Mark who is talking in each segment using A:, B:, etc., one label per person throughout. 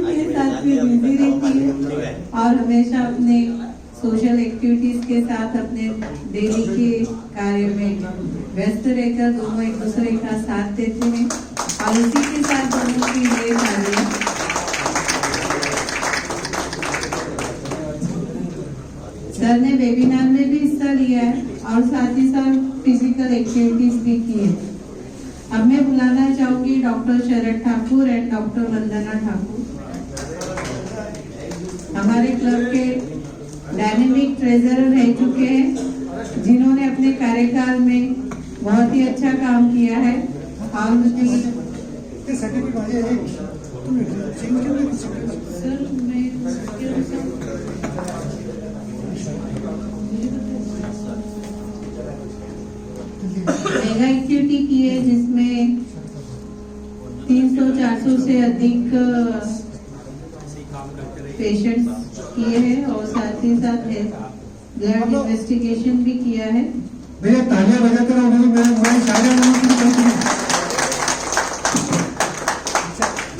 A: के साथ भी बिजी रहती है और हमेशा अपने सोशल एक्टिविटीज के साथ अपने डेली के कार्य में व्यस्त रहकर दोनों एक दूसरे का साथ देते हैं और इसी के साथ दोनों की ये कार्य सर ने वेबिनार में भी हिस्सा लिया है और साथ ही साथ फिजिकल एक्टिविटीज भी की है। अब मैं बुलाना चाहूंगी doctor Sharad Thakur and doctor Vandana Thakur, हमारे क्लब के डायनेमिक ट्रेजरर रह चुके हैं, जिन्होंने अपने कार्यकाल में बहुत ही अच्छा काम किया है और मेगा एक्टिविटी की है जिसमें 300-400 से अधिक पेशेंट्स किए हैं और साथ ही साथ ब्लड इन्वेस्टिगेशन भी किया है।
B: भैया तालियां बजाते रहो,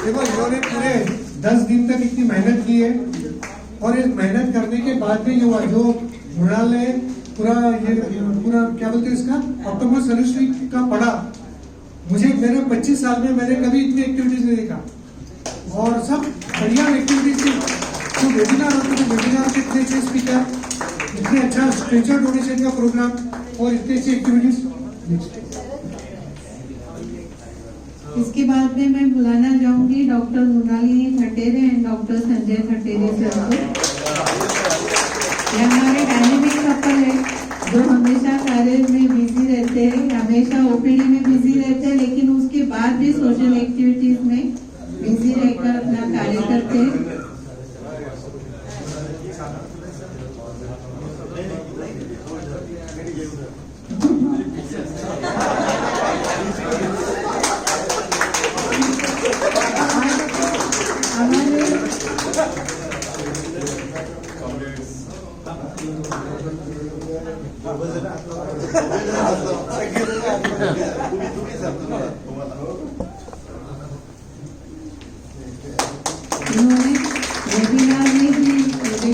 B: देखो इन्होंने पूरे 10 दिन तक इतनी मेहनत की है और इस मेहनत करने के बाद भी जो मृणाल ने पूरा क्या बोलते हैं इसका ऑक्टोबर सेमेस्ट्री का पढ़ा। मुझे मेरे 25 साल में मैंने कभी इतनी एक्टिविटीज नहीं देखा और सब बढ़िया एक्टिविटीज थी। तो वेबिनार होते थे, वेबिनार के इतने अच्छे स्पीकर, इतने अच्छा स्ट्रेचर डोनेशन का प्रोग्राम और इतनी अच्छी एक्टिविटीज।
A: इसके बाद में मैं बुलाना चाहूंगी doctor Mrinalini Khatere and doctor Sanjay Khatere sir को। ये हमारे डायनेमिक कपल है जो हमेशा कार्य में बिजी रहते हैं, हमेशा ओपीडी में बिजी रहते हैं, लेकिन उसके बाद भी सोशल एक्टिविटीज में बिजी रहकर अपना कार्य करते हैं। उन्होंने वेबिनार में भी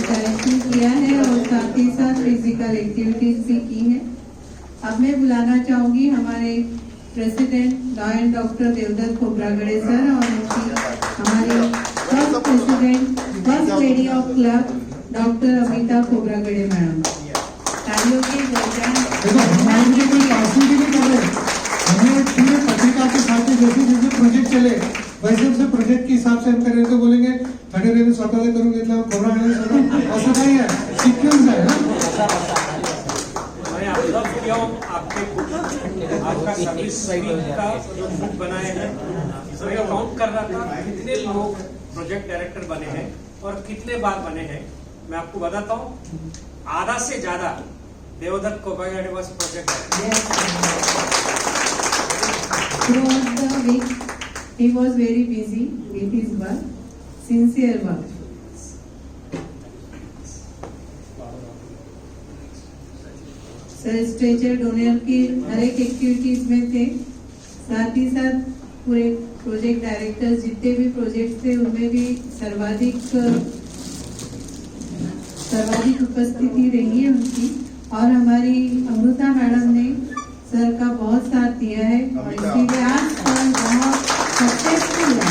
A: डायरेक्शन किया है और साथ ही साथ फिजिकल एक्टिविटीज भी की है। अब मैं बुलाना चाहूंगी हमारे president lion doctor Devdatta Khobragade sir और उनकी हमारे first president first lady of club doctor Amita Khobragade madam. तालियों के
B: हमें पूरे पत्रिका के साथ जैसे जैसे प्रोजेक्ट चले वैसे वैसे प्रोजेक्ट के हिसाब से हम करें तो बोलेंगे खड़े स्वतः करूंगे ऐसा नहीं है, सीक्वेंस है ना।
C: आपका सर्विस का जो बुक बनाए हैं मैं काउंट कर रहा था कितने लोग प्रोजेक्ट डायरेक्टर बने हैं और कितने बार बने हैं। मैं आपको बताता हूँ, आधा से ज्यादा Devdatta Khobragade was project
A: director. He was very busy with his work, sincere work. Sir stretcher donor की हर एक एक्टिविटीज में थे, साथ ही साथ पूरे प्रोजेक्ट डायरेक्टर जितने भी प्रोजेक्ट थे उनमें भी सर्वाधिक उपस्थिति रही है उनकी। और हमारी अमृता मैडम ने सर का बहुत साथ दिया है और इसीलिए आज सर बहुत सक्सेसफुल है।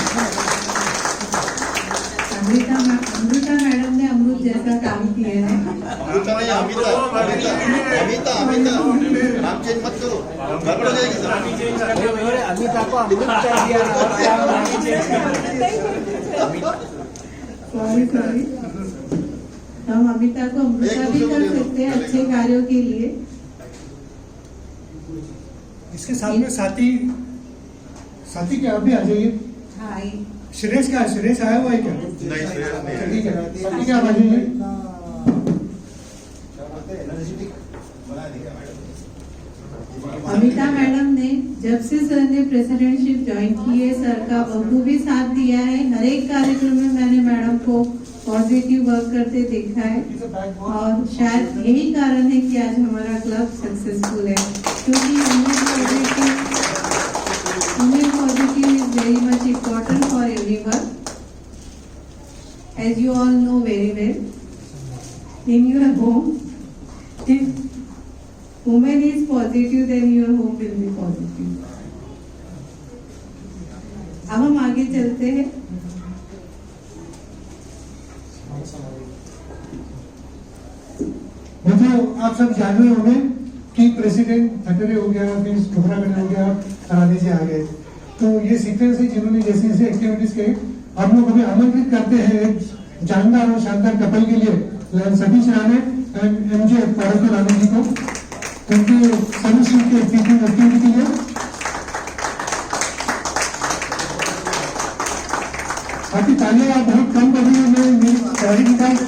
A: अमृता मैडम ने अमृत जैसा काम किया है।
D: अमिता को अमृत कर दिया।
A: सॉरी हम अमिता को अमृता भी कर सकते हैं अच्छे कार्यों के लिए।
B: इसके साथ में साथी क्या आप भी आ जाइए।
A: हाँ,
B: सुरेश का सुरेश आया हुआ है क्या? नहीं, ठीक है, साथी क्या आप आ जाइए।
A: अमिता मैडम ने जब से सर ने प्रेसिडेंटशिप ज्वाइन की है सर का बखूबी साथ दिया है। हर एक कार्यक्रम में मैंने मैडम को पॉजिटिव वर्क करते देखा है और शायद यही कारण है कि आज हमारा क्लब सक्सेसफुल है, क्योंकि उन्हें positive very much important for everyone. As you all know very well, in your home, if woman is positive, then your home will be positive. अब हम आगे चलते हैं।
B: मित्रों, आप सब जाने होंगे कि प्रेसिडेंट थकरे हो गया, फिर टुकड़ा हो गया, राधे जी आ गए। तो ये सीक्वेंस है जिन्होंने जैसे जैसे एक्टिविटीज के हम लोग अभी आमंत्रित करते हैं एक जानदार और शानदार कपल के लिए सतीश राणे एंड एमजे पारस राणे जी को उनकी सर्विस की एक्टिविटी के लिए। बाकी तालियां बहुत कम बजी है, मैं मेरी गाड़ी निकालू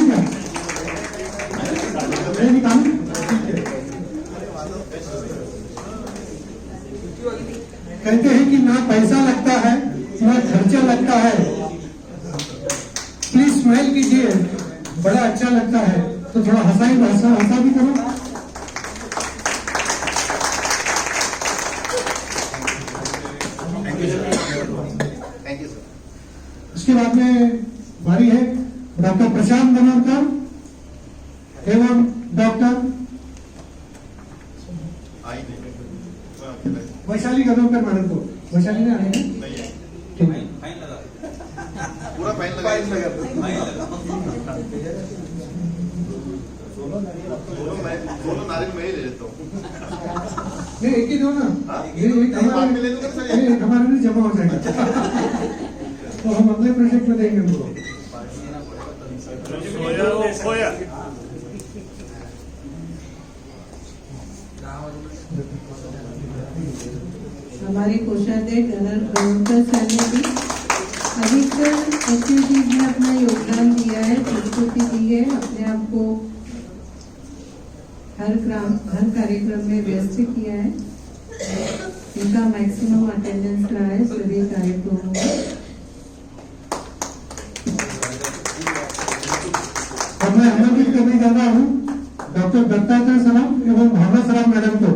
B: क्या? कहते हैं कि ना पैसा लगता है ना खर्चा लगता है, प्लीज स्माइल कीजिए, बड़ा अच्छा लगता है। तो थोड़ा हंसा भी करो। उसके बाद में बारी है डॉक्टर प्रशांत बनोरकर एवं डॉक्टर वैशाली गदोकर मैडम को। वैशाली ने आए हैं, ठीक है,
E: पूरा फाइन लगा दोनों नारियल मैं ही ले लेता हूँ।
B: नहीं एक ही दो ना, ये एक हमारे लिए जमा हो जाएगा तो हम अगले प्रोजेक्ट में देंगे उनको।
A: हमारे कोषाध्यक्ष जनरल गणोत्तर सर ने भी अधिकतर एक्टिविटीज में अपना योगदान दिया है, प्रस्तुति दी है, अपने आप को हर कार्यक्रम में व्यस्त किया है। इनका मैक्सिमम अटेंडेंस रहा है सभी कार्यक्रमों में।
B: और मैं आमंत्रित करने जा रहा हूँ डॉक्टर दत्तात्रेय सराफ एवं भावना सराफ मैडम को।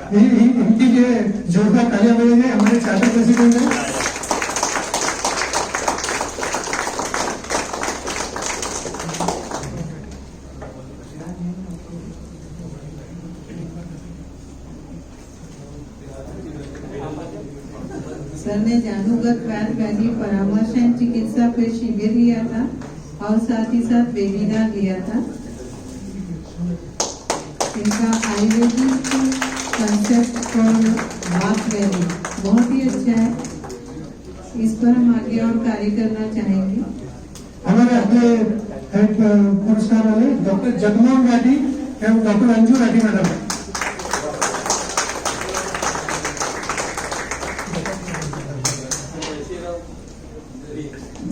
B: इनके लिए जोरदार तालियां बजाइए। हमारे चार्टर प्रेसिडेंट हैं।
A: सर ने जानुगत व्याध व्याधि परामर्श एवं चिकित्सा पर शिविर लिया था और साथ ही साथ वेबिनार लिया था। इनका आयुर्वेदिक कंसेप्ट फॉर बात वैली बहुत ही अच्छा है, इस पर हम आगे और कार्य करना चाहेंगे।
B: हमारे अगले पुरस्कार वाले डॉक्टर जगमोहन राठी एवं doctor Anju Rathi madam.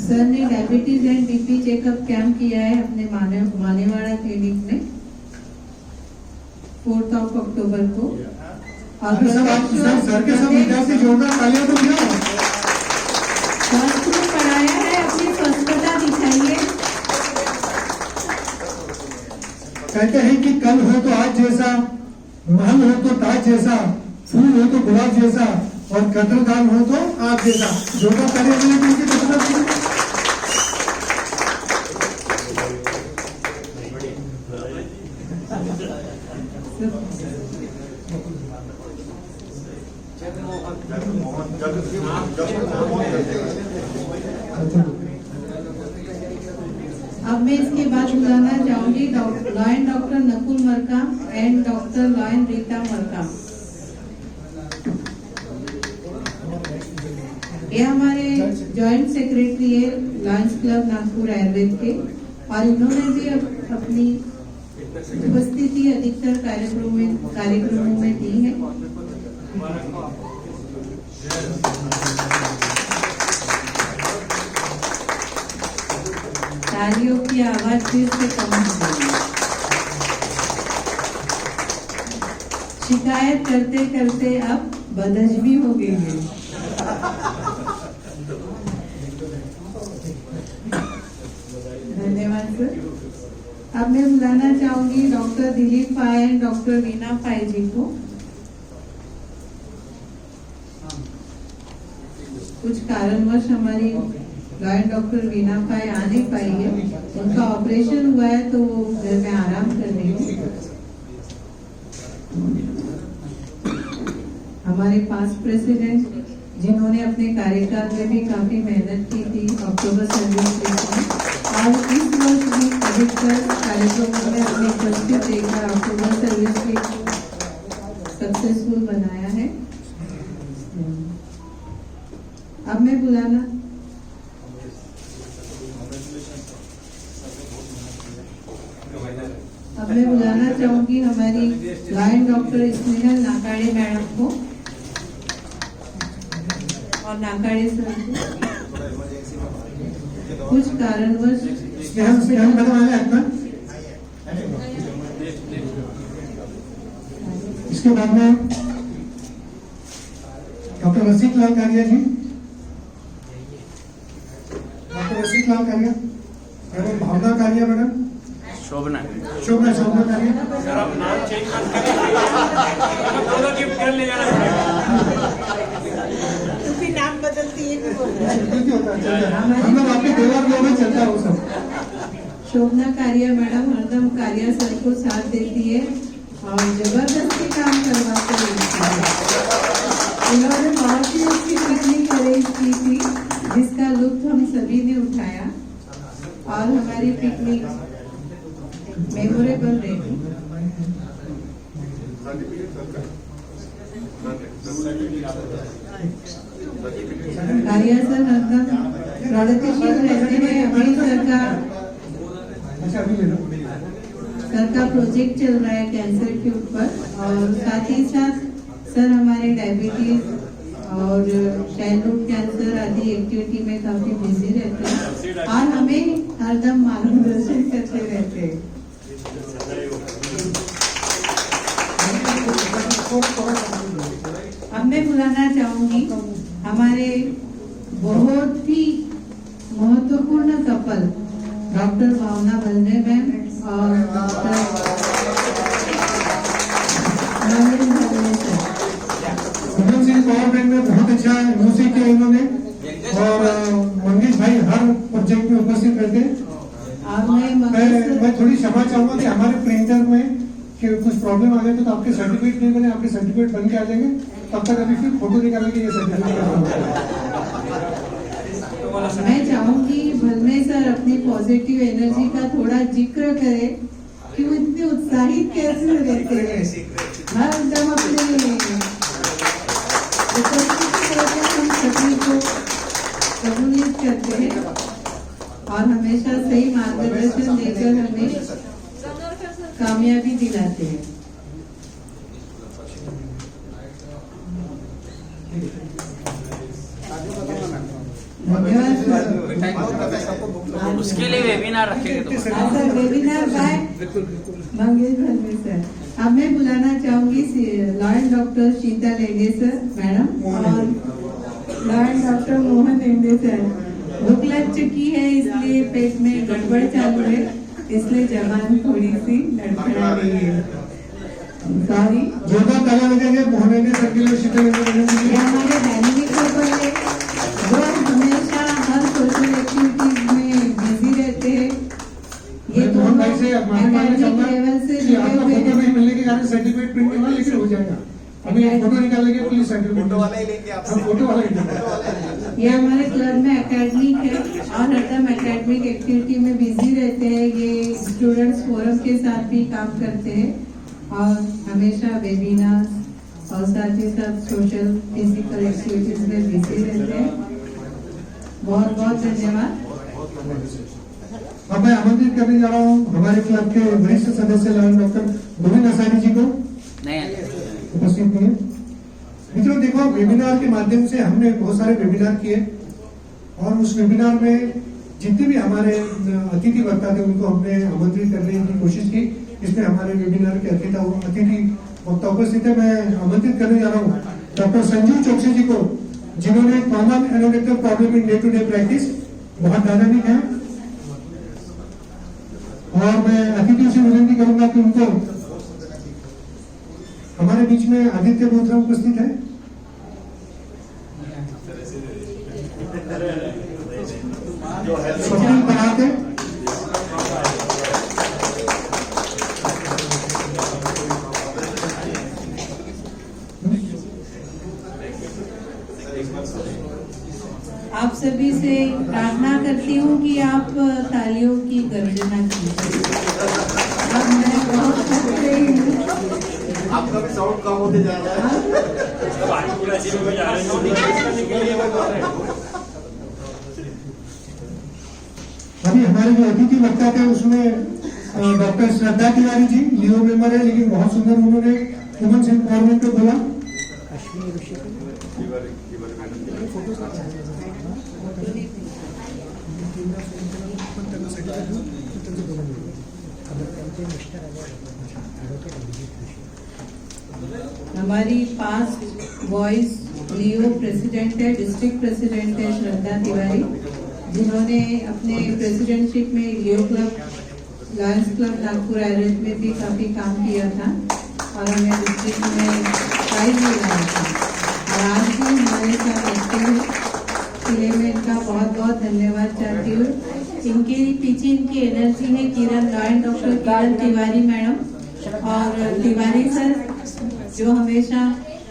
A: Sir ने diabetes and BP checkup camp किया है अपने मानेवाड़ा क्लिनिक में 4 अक्टूबर को। और
B: सर के सब विद्यार्थी जोरदार तालियां तो दिया।
A: स्वास्थ्य में पढ़ाया है, अपनी स्वस्थता दिखाइए।
B: कहते हैं कि कल हो तो आज जैसा, महल हो तो ताज जैसा, फूल हो तो गुलाब जैसा और कतरदान हो तो आग जैसा। जोरदार तालियां देने की उनकी कसरत।
A: अब मैं इसके बाद बुलाना चाहूंगी lion doctor Nakul Markam and doctor lion Rita Markam. ये हमारे जॉइंट सेक्रेटरी है लॉयंस क्लब नागपुर आयुर्वेद के, और इन्होंने भी अपनी उपस्थिति अधिकतर कार्यक्रमों में दी है। तालियों की आवाज फिर से कम हो गई। शिकायत करते करते अब बदहजमी हो गई है। धन्यवाद सर। अब मैं बुलाना चाहूंगी doctor Dilip Pai and doctor Veena Pai ji को। कुछ कारणवश हमारी लॉयर डॉक्टर वीना पाय आ नहीं पाई है, उनका ऑपरेशन हुआ है तो वो घर में आराम कर रही है। हमारे पास्ट प्रेसिडेंट जिन्होंने अपने कार्यकाल में भी काफी मेहनत की थी अक्टूबर सर्विस में, और इस वर्ष भी अधिकतर कार्यक्रमों में अपनी उपस्थित देकर अक्टूबर सर्विस वीक सक्सेसफुल बनाया है। अब मैं बुलाना चाहूंगी हमारी लॉयर डॉक्टर स्नेहल नाकाड़े मैडम को और नाकाड़े सर को। कुछ कारणवश
B: मैडम आए आपका। इसके बाद में डॉक्टर रसिक लाल कारिया जी, डॉक्टर रसिक लाल कारिया, मैडम भावना कारिया, मैडम शोभना कारिया।
C: सर आप नाम चेंज मत करिए, दोनों गिफ्ट कर ले जाना
F: क्योंकि नाम बदलती है
B: हम लोग आपके परिवार में चलता है वो सब।
A: शोभना कारिया मैडम हरदम कारिया सर को साथ देती है और जबरदस्ती काम करवाते हैं। उन्होंने बहुत ही अच्छी पिकनिक अरेंज की थी जिसका लुत्फ हम सभी ने उठाया और हमारी पिकनिक मेमोरेबल रही। कारिया सर हरदम प्रगतिशील रहते हैं। अभी सर का प्रोजेक्ट चल रहा है कैंसर के ऊपर और साथ ही साथ सर हमारे डायबिटीज और चाइल्डहुड कैंसर आदि एक्टिविटी में काफी बिजी रहते हैं और हमें हरदम मार्गदर्शन करते रहते हैं। अब मैं बुलाना चाहूंगी हमारे बहुत ही महत्वपूर्ण कपल डॉक्टर भावना बलने मैम और डॉक्टर
B: गवर्नमेंट में बहुत अच्छा म्यूजिक किया इन्होंने और मंगेश भाई हर प्रोजेक्ट में उपस्थित रहते हैं। मैं थोड़ी क्षमा चाहूंगा कि हमारे प्रिंटर में कि कुछ प्रॉब्लम आ गए तो आपके सर्टिफिकेट नहीं बने, आपके सर्टिफिकेट बन के आ जाएंगे, तब तक अभी फिर फोटो निकालेंगे ये सर्टिफिकेट।
A: मैं चाहूंगी भलमे सर अपनी पॉजिटिव एनर्जी का थोड़ा जिक्र करें कि वो इतने उत्साहित कैसे रहते हैं, हर दम अपने हम सभी को कबूलियत करते हैं और हमेशा सही मार्गदर्शन देकर हमें कामयाबी दिलाते हैं।
D: उसके लिए वेबिनार रखेंगे तो
A: sir webinar by Mangesh Bhalme sir. अब मैं बुलाना चाहूंगी lawyer doctor Sheeta Lende sir madam और lawyer doctor Mohan Lende sir. भूख लग चुकी है इसलिए पेट में गड़बड़ चालू है, इसलिए जबान थोड़ी सी लड़खड़ा रही है, सॉरी।
B: जोरदार तालियां बजाइए मोहन लेंडे सर के लिए, शीता लेंडे के लिए।
A: हमारे डायनेमिक कपल है जो हमेशा हर सोशल एक्टिविटीज में बिजी रहते हैं। ये
B: मोहन भाई से
A: एकेडमिक लेवल से जुड़े हुए
B: फोटो नहीं मिलने के कारण सर्टिफिकेट प्रिंट नहीं हुआ, लेकिन हो जाएगा। अभी फोटो निकाल लेंगे प्लीज सर्टिफिकेट।
E: फोटो वाला ही लेंगे आपसे।
B: फोटो वाला ही।
A: ये हमारे क्लब में एकेडमिक है और हरदम एकेडमिक एक्टिविटी में बिजी रहते हैं। ये स्टूडेंट्स फोरम के साथ भी काम करते हैं और हमेशा वेबिनार्स और साथ ही साथ सोशल फिजिकल एक्टिविटीज में बिजी रहते हैं। बहुत बहुत धन्यवाद।
B: अब मैं आमंत्रित करने जा रहा हूँ हमारे क्लब के वरिष्ठ सदस्य लॉयर डॉक्टर गोविंद असानी जी को उपस्थित हुए। मित्रों देखो, वेबिनार के माध्यम से हमने बहुत सारे वेबिनार किए और उस वेबिनार में जितने भी हमारे अतिथि वक्ता थे उनको हमने आमंत्रित करने की कोशिश की। इसमें हमारे वेबिनार के अतिथि वक्ता उपस्थित है। मैं आमंत्रित करने जा रहा हूँ डॉक्टर संजीव चौकसी जी को, जिन्होंने common anorectal problem in day to day practice बहुत डायनामिक है। और मैं अतिथियों से विनती करूंगा कि उनको हमारे बीच में आदित्य बोथरा उपस्थित है। स्वप्निल पराते,
A: आप सभी से प्रार्थना करती हूँ कि आप तालियों की गर्जना कीजिए। अब मैं बहुत थक रही हूँ।
E: आपका भी साउंड कम होते जा रहा है।
B: अभी हमारे जो अतिथि वक्ता थे उसमें डॉक्टर श्रद्धा तिवारी जी लियो मेंबर है, लेकिन बहुत सुंदर उन्होंने वुमेन्स एम्पावरमेंट पे बोला।
A: हमारी पास्ट वॉइस लियो प्रेसिडेंट है, डिस्ट्रिक्ट प्रेसिडेंट है श्रद्धा तिवारी, जिन्होंने अपने प्रेसिडेंटशिप में Leo club, Lions club Nagpur Ayurved में भी काफी काम किया था और हमें डिस्ट्रिक्ट में प्राइज भी लाया था और आज भी हमारे साथ रहते हैं। इसलिए मैं इनका बहुत बहुत धन्यवाद चाहती हूँ। इनके पीछे इनकी एनर्जी है किरण लॉयन, डॉक्टर किरण तिवारी मैडम और तिवारी सर, जो हमेशा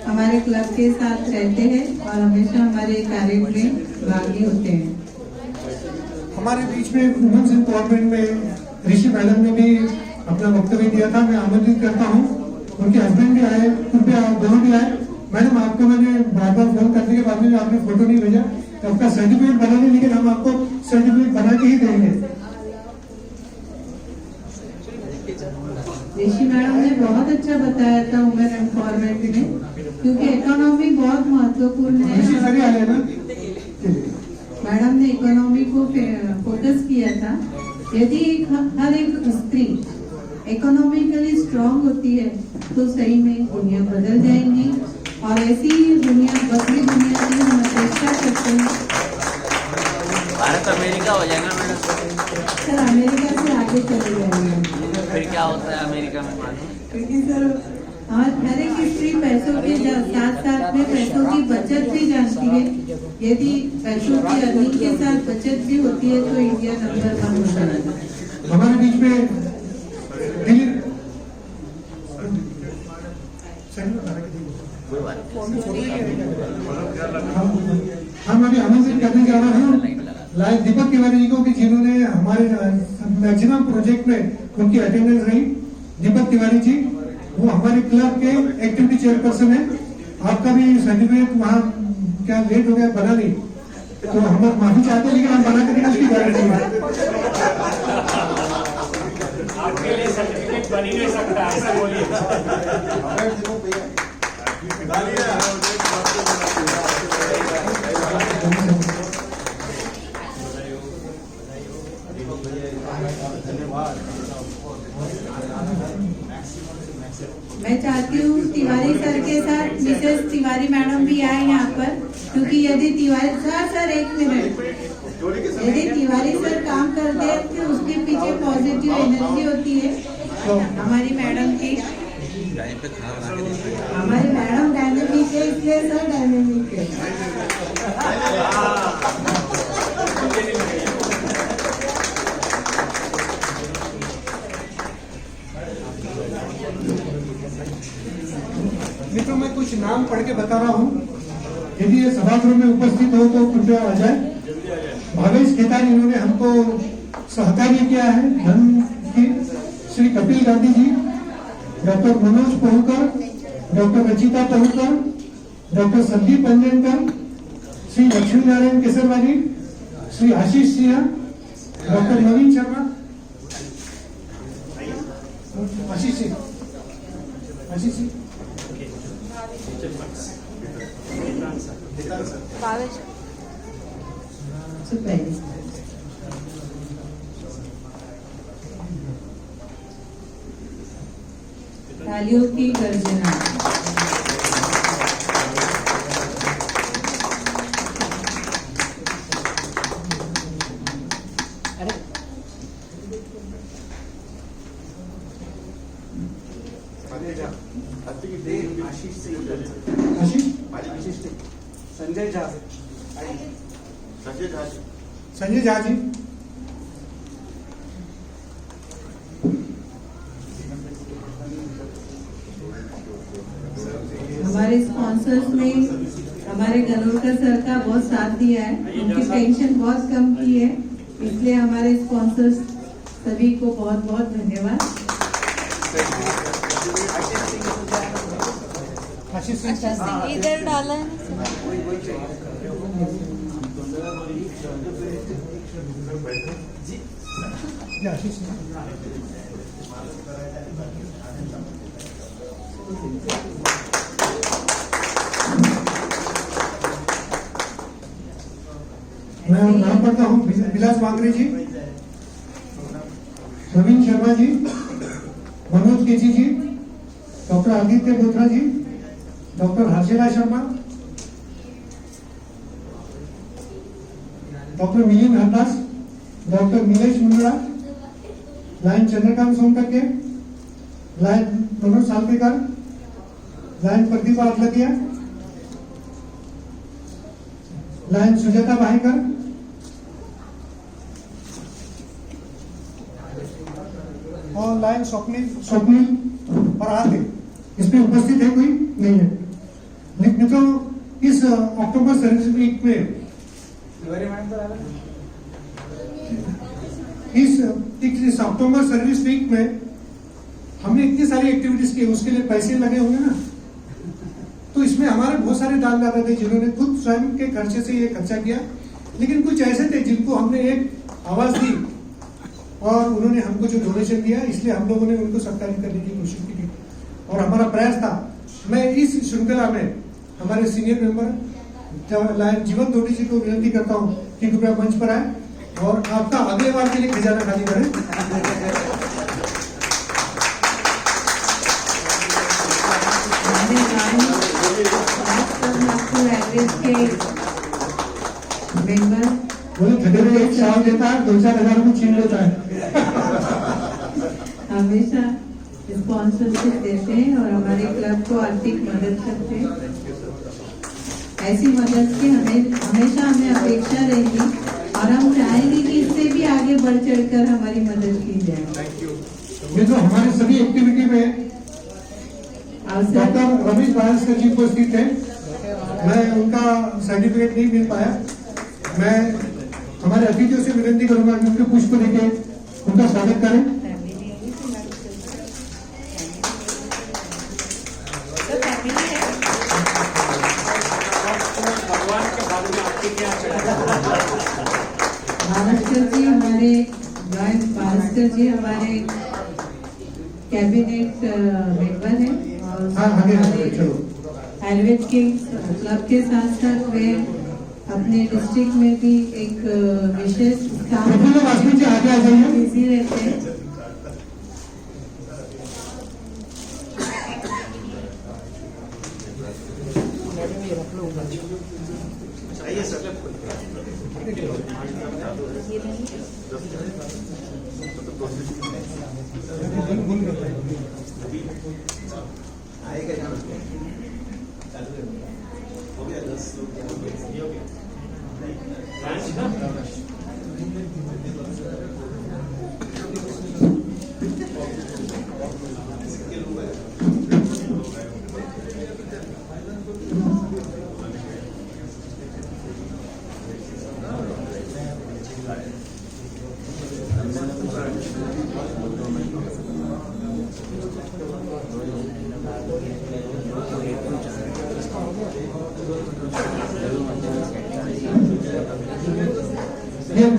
A: हमारे क्लब के साथ रहते हैं और हमेशा हमारे कार्य में भागी होते हैं।
B: हमारे बीच में वुमेन्स एम्पावरमेंट में ऋषि मैडम ने भी अपना वक्तव्य दिया था। मैं आमंत्रित करता हूँ, उनके हस्बैंड भी आए, कृपया आप दोनों भी आए। मैडम, आपको मैंने बार बार फोन करने के बाद में आपने फोटो नहीं भेजा, तो आपका सर्टिफिकेट बना नहीं, लेकिन हम आपको सर्टिफिकेट बना के ही देंगे।
A: ऋषि मैडम ने बहुत अच्छा बताया था वुमेन एम्पावरमेंट में, क्योंकि इकोनॉमी बहुत महत्वपूर्ण है।
B: ऋषि सर ही आ जाए ना।
A: मैडम ने इकोनॉमी को फोकस किया था। यदि हर एक स्त्री इकोनॉमिकली स्ट्रांग होती है तो सही में दुनिया बदल जाएंगी और ऐसी दुनिया बदली दुनिया की हम अपेक्षा करते हैं।
G: भारत अमेरिका हो जाएगा मैडम।
A: सर अमेरिका से आगे चले जाएंगे।
G: फिर क्या होता है अमेरिका में मालूम?
A: क्योंकि सर हर एक स्त्री पैसों के साथ साथ में पैसों की बचत भी जानती है। यदि पैसों की अर्निंग के साथ बचत भी होती है तो इंडिया नंबर 1 हो जाएगा।
B: हमारे बीच में दिल्ली हम अभी आमंत्रित करने जा रहे हैं लाइव दीपक तिवारी जी को, कि जिन्होंने हमारे मैक्सिमम प्रोजेक्ट में उनकी अटेंडेंस रही। दीपक तिवारी जी वो हमारे क्लब के एक्टिविटी चेयरपर्सन है। आपका भी सर्टिफिकेट वहाँ क्या लेट हो गया, बना नहीं, तो हम माफी चाहते हैं, लेकिन हम बना करेंगे, उसकी गारंटी है।
C: आपके लिए सर्टिफिकेट बन ही नहीं सकता, ऐसा बोलिए।
A: मैं चाहती हूँ तिवारी सर के साथ मिसेस तिवारी मैडम भी आए यहाँ पर, क्योंकि यदि तिवारी सर 1 मिनट, यदि तिवारी सर काम करते हैं तो उसके पीछे पॉजिटिव एनर्जी होती है हमारी मैडम की। हमारी मैडम डायनेमिक है, इसलिए सर डायनेमिक है।
B: मित्रों, मैं कुछ नाम पढ़ के बता रहा हूँ, यदि ये सभागृह में उपस्थित हो तो कृपया आ जाए। भावेश खेतान, इन्होंने हमको सहकार्य किया है धन की। Shri Kapil Gandhi ji, doctor Manoj Pahukar, doctor Rachita Pahukar, doctor Sandeep Anjankar, Shri Lakshmi Narayan Kesarwani, Shri Ashish Singh, doctor Naveen Sharma, Ashish Singh,
A: तालियों की गर्जना।
D: आशीष से
B: आशीष
D: संजय झा
E: संजय झा जी।
B: संजय झा जी।
A: हमारे स्पॉन्सर्स में हमारे गनोरकर सर का बहुत साथ दिया है, उनकी पेंशन बहुत कम की है, इसलिए हमारे स्पॉन्सर्स सभी को बहुत बहुत धन्यवाद।
B: आशीष सिंह
H: इधर डाला है ना
B: ये आशीष सिंह। मैं नाम पढ़ता हूँ। Vilas Wangre ji, Naveen Sharma ji, Manoj KG ji, doctor Aditya Botra ji, doctor Harshila Sharma, doctor Milind Hardas, doctor Nilesh Mundra, lion Chandrakant Sontakke, lion Manoj Salpekar, lion Pradeep Atlatiya, lion Sujata Bhaikar, और लायन स्वप्निल और आते इसमें उपस्थित है, कोई नहीं है। मित्रों, इस अक्टूबर सर्विस वीक में इस अक्टूबर सर्विस वीक में हमने इतनी सारी एक्टिविटीज की, उसके लिए पैसे लगे होंगे ना, तो इसमें हमारे बहुत सारे दानदाता थे जिन्होंने खुद स्वयं के खर्चे से ये खर्चा किया, लेकिन कुछ ऐसे थे जिनको हमने एक आवाज दी और उन्होंने हमको जो डोनेशन दिया, इसलिए हम लोगों ने उनको सत्कारित करने की कोशिश की थी और हमारा प्रयास था। मैं इस श्रृंखला में हमारे सीनियर मेंबर लायन जीवन दोटी जी को विनती करता हूं कि कृपया मंच पर आए और आपका अगले बार के लिए खजाना खाली करें।
A: मेंबर
B: बोले खड़े में एक शाव देता है, 2-4 हजार को छीन लेता है।
A: हमेशा स्पॉन्सरशिप देते हैं और हमारे क्लब को आर्थिक मदद करते हैं। ऐसी मदद की हमेशा हमें अपेक्षा रहेगी और हम चाहेंगे कि इससे भी आगे बढ़ चढ़कर हमारी मदद की जाए।
B: ये जो हमारे सभी एक्टिविटी में डॉक्टर रमेश बायस्कर जी उपस्थित है, मैं उनका सर्टिफिकेट नहीं मिल पाया। मैं हमारे अतिथियों से विनती करूंगा कि उनके पुष्प देके उनका स्वागत करें।
C: भगवान के बारे में आपकी क्या
A: बावस्कर जी हमारे जॉइंट बावस्कर जी हमारे कैबिनेट मेंबर हैं और हमारे आयुर्वेद के क्लब के साथ साथ वे अपने डिस्ट्रिक्ट में भी एक विशेष स्थान बिजी रहते हैं।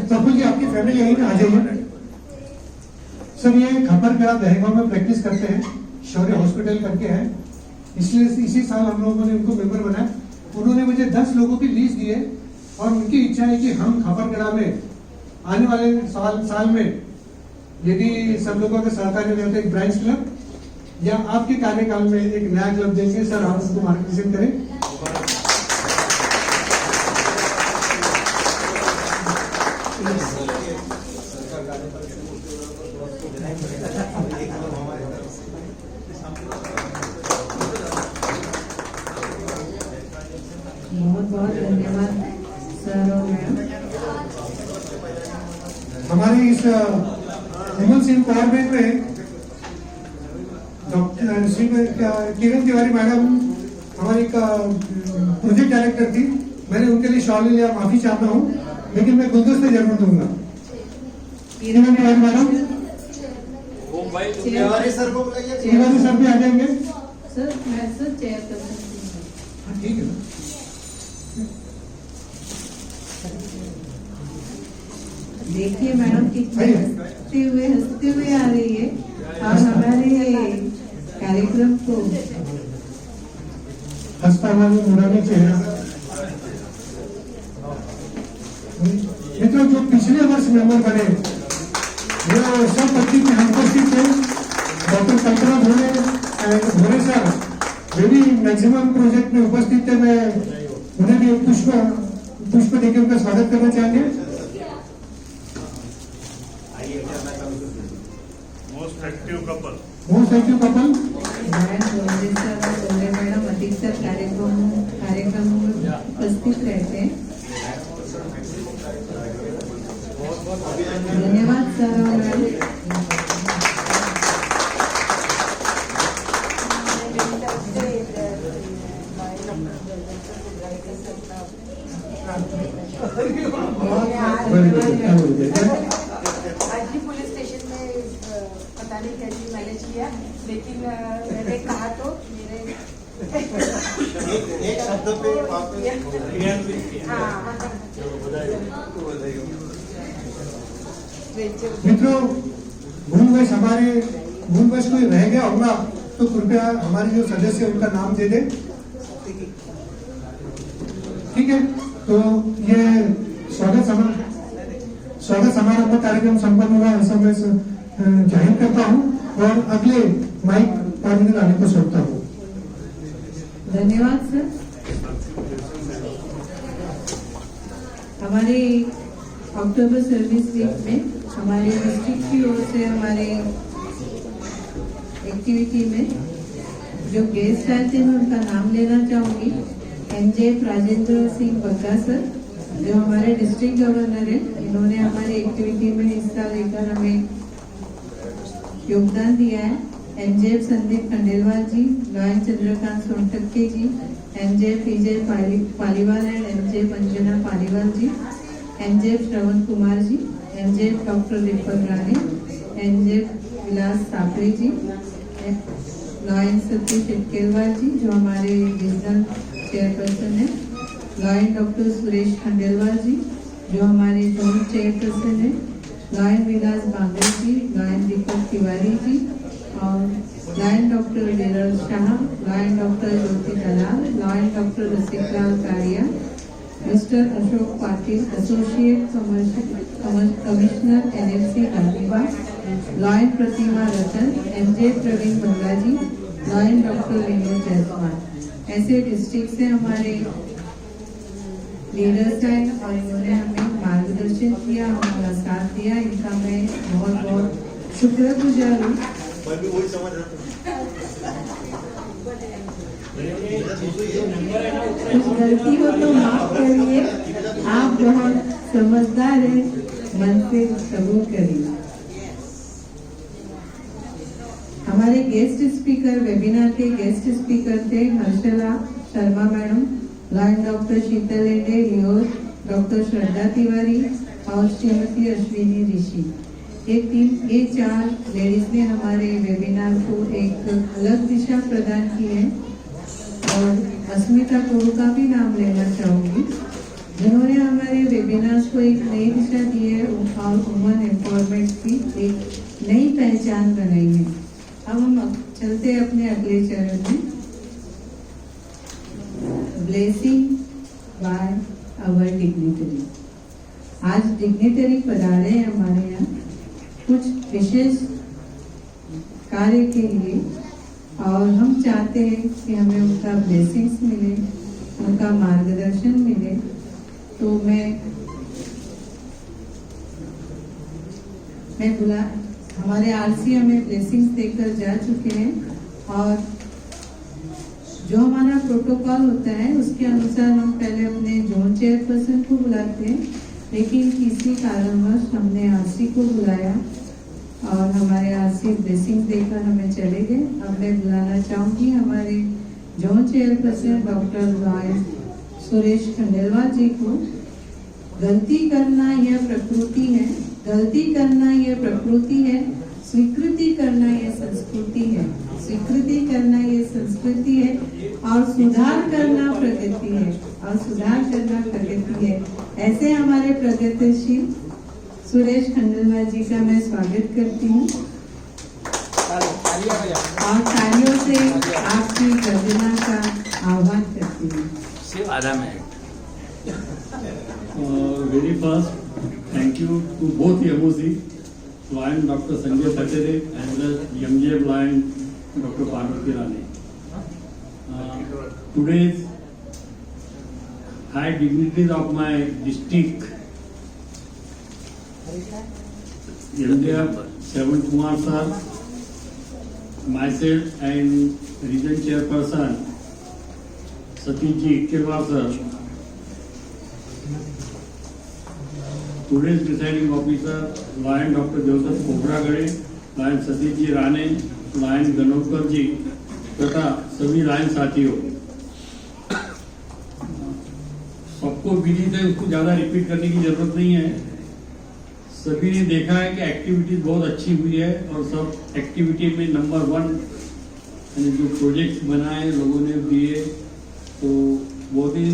B: प्रभु जी, आपकी फैमिली यहीं आ जाइए। सर, ये खपरगढ़ दहेगांव में प्रैक्टिस करते हैं, शौर्य हॉस्पिटल करके है, इसलिए इसी साल हम लोगों ने उनको मेंबर बनाया। उन्होंने मुझे 10 लोगों की लीस्ट दी है और उनकी इच्छा है कि हम खपरगढ़ में आने वाले साल में यदि सब लोगों के सहकार्य में होता है एक ब्रांच क्लब या आपके कार्यकाल में एक नया क्लब देंगे। सर, आप उसको मार्गदर्शन करें।
A: धन्यवाद सर और मैम।
B: हमारे इस विमल सिंह गवर्नमेंट में डॉक्टर श्री किरण तिवारी मैडम हमारी प्रोजेक्ट डायरेक्टर थी। मैंने उनके लिए शॉल लिया, माफी चाहता हूँ, लेकिन मैं गुलदस्ते जरूर दूंगा। किरण तिवारी मैडम,
E: तिवारी सर को बुलाइए।
B: तिवारी सर भी आ जाएंगे।
A: सर मैं सर चेयर कर सकती हूँ।
B: हाँ, ठीक है।
A: देखिए मैडम कितने हंसते हुए आ रही है और हमारे कार्यक्रम को
B: हंसता हुआ मुरानी चेहरा। मित्रों, जो पिछले वर्ष मेंबर बने वो सब बच्चे में उपस्थित थे। डॉक्टर कल्पना भोरे सर वे भी मैक्सिमम प्रोजेक्ट में उपस्थित थे। मैं उन्हें भी एक पुष्प देकर उनका स्वागत करना चाहेंगे।
H: मोस्ट एक्टिव कपल
A: मैं बोले सर और बोले मैडम अधिकतर कार्यक्रमों में उपस्थित रहते हैं। धन्यवाद सर और मैम।
F: आज भी पुलिस स्टेशन में पता नहीं कैसे मैनेज किया, लेकिन मैंने कहा तो मेरे
E: एक शब्द पे
B: मित्रों, भूलवश कोई रह गया होगा तो कृपया हमारे जो सदस्य उनका नाम दे दे। ठीक है, तो ये स्वागत समारोह कार्यक्रम संपन्न हुआ ऐसा मैं जाहिर करता हूँ और अगले माइक पार्टी आने को सौंपता हूँ।
A: धन्यवाद सर। हमारे अक्टूबर सर्विस वीक में हमारे डिस्ट्रिक्ट की ओर से हमारे एक्टिविटी में जो गेस्ट आए थे मैं उनका नाम लेना चाहूंगी। एनजे राजेंद्र सिंह बग्गा सर जो हमारे डिस्ट्रिक्ट गवर्नर है, इन्होंने हमारी एक्टिविटी में हिस्सा लेकर हमें योगदान दिया है। NJ Sandeep Khandelwal ji, lion Chandrakant Sontakke ji, NJ Vijay Paliwal and NJ Manjuna Paliwal ji, NJ Shravan Kumar ji, NJ doctor Deepak Rane, NJ Vilas Sapre ji, lion Sati Shetkelwal ji जो हमारे रीजनल चेयरपर्सन है, लॉयन डॉक्टर सुरेश खंडेलवाल जी जो हमारे जोन चेयरपर्सन है, लॉयन विलास बांगरे जी, लॉयन दीपक तिवारी जी और lion doctor Viral Shah, lion doctor Jyoti Dalal, lion doctor Rasiklal Kariya, mister Ashok Patil associate commissioner NFC Gajibag, lion Pratima Ratan, MJ Praveen Bangaji, lion doctor Vinod Jaiswal. ऐसे district से हमारे लीडर्स हैं और इन्होंने हमें मार्गदर्शन किया, हमारा साथ दिया। इनका मैं बहुत बहुत शुक्रगुजार हूँ। कुछ गलती हो तो माफ करिए, आप बहुत समझदार हैं, मन से कबूल करिए। हमारे गेस्ट स्पीकर, वेबिनार के गेस्ट स्पीकर थे Harshala Sharma madam, lion doctor Sheetal Ade, लियोर डॉक्टर श्रद्धा तिवारी और श्रीमती अश्विनी ऋषि। ये 4 लेडीज ने हमारे वेबिनार को एक अलग दिशा प्रदान की है और अस्मिता कोरू का भी नाम लेना चाहूंगी जिन्होंने हमारे वेबिनार्स को एक नई दिशा दी है और वुमन एम्पावरमेंट की एक नई पहचान बनाई है। अब हम चलते हैं अपने अगले चरण में। Blessing by our dignitary. आज डिग्निटरी पधारे हैं हमारे यहाँ कुछ विशेष कार्य के लिए और हम चाहते हैं कि हमें उनका ब्लेसिंग्स मिले, उनका मार्गदर्शन मिले। तो मैं हमारे आरसी हमें ब्लेसिंग्स देकर जा चुके हैं और जो हमारा प्रोटोकॉल होता है उसके अनुसार हम पहले अपने जोन चेयरपर्सन को बुलाते हैं, लेकिन किसी कारणवश हमने आरसी को बुलाया और हमारे आरसी ब्लेसिंग देकर हमें चले गए। अब मैं बुलाना चाहूँगी हमारे zone chairperson doctor lion Suresh Khandelwal ji को। गलती करना यह प्रकृति है, गलती करना यह प्रकृति है, स्वीकृति करना यह संस्कृति है, स्वीकृति करना यह संस्कृति है, और सुधार करना प्रगति है, और सुधार करना प्रगति है। ऐसे हमारे प्रगतिशील सुरेश खंडेलवाल जी का मैं स्वागत करती हूँ और तालियों से आपकी गर्जना का आह्वान करती हूँ।
G: सिर्फ आधा minute.
I: Very first, thank you to both MOC, Lion Dr. Sanjay Satere and the MJF Lion Dr. Parvati Rani. Today's high dignitaries of my district, MJF Shravan Kumar sir, myself and region chairperson Satish Ji Ikkirwar sir, today's presiding officer, Lion Dr. Joseph Khobragade, Lion Satish Ji Rane, Lion Ganokar जी तथा सभी line साथियों, सबको विदित है, उसको ज्यादा repeat करने की जरूरत नहीं है। सभी ने देखा है कि एक्टिविटीज बहुत अच्छी हुई है और सब एक्टिविटी में नंबर 1 जो प्रोजेक्ट्स बनाए लोगों ने दिए तो बहुत ही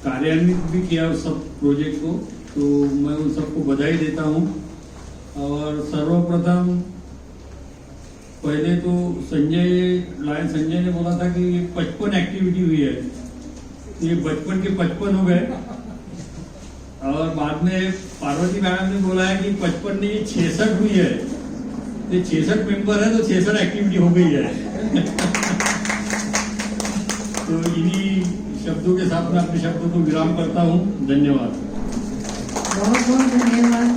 I: कार्यान्वित भी किया उस सब प्रोजेक्ट को, तो मैं उन सबको बधाई देता हूँ। और सर्वप्रथम पहले तो लायन संजय ने बोला था कि 55 एक्टिविटी हुई है, ये 55 के 55 हो गए, और बाद में पार्वती मैडम ने बोला है कि 55 नहीं 66 हुई है, तो 66 मेंबर है तो 66 एक्टिविटी हो गई है। तो इन्हीं शब्दों के साथ मैं अपने शब्दों को विराम करता हूँ। धन्यवाद।
A: बहुत बहुत धन्यवाद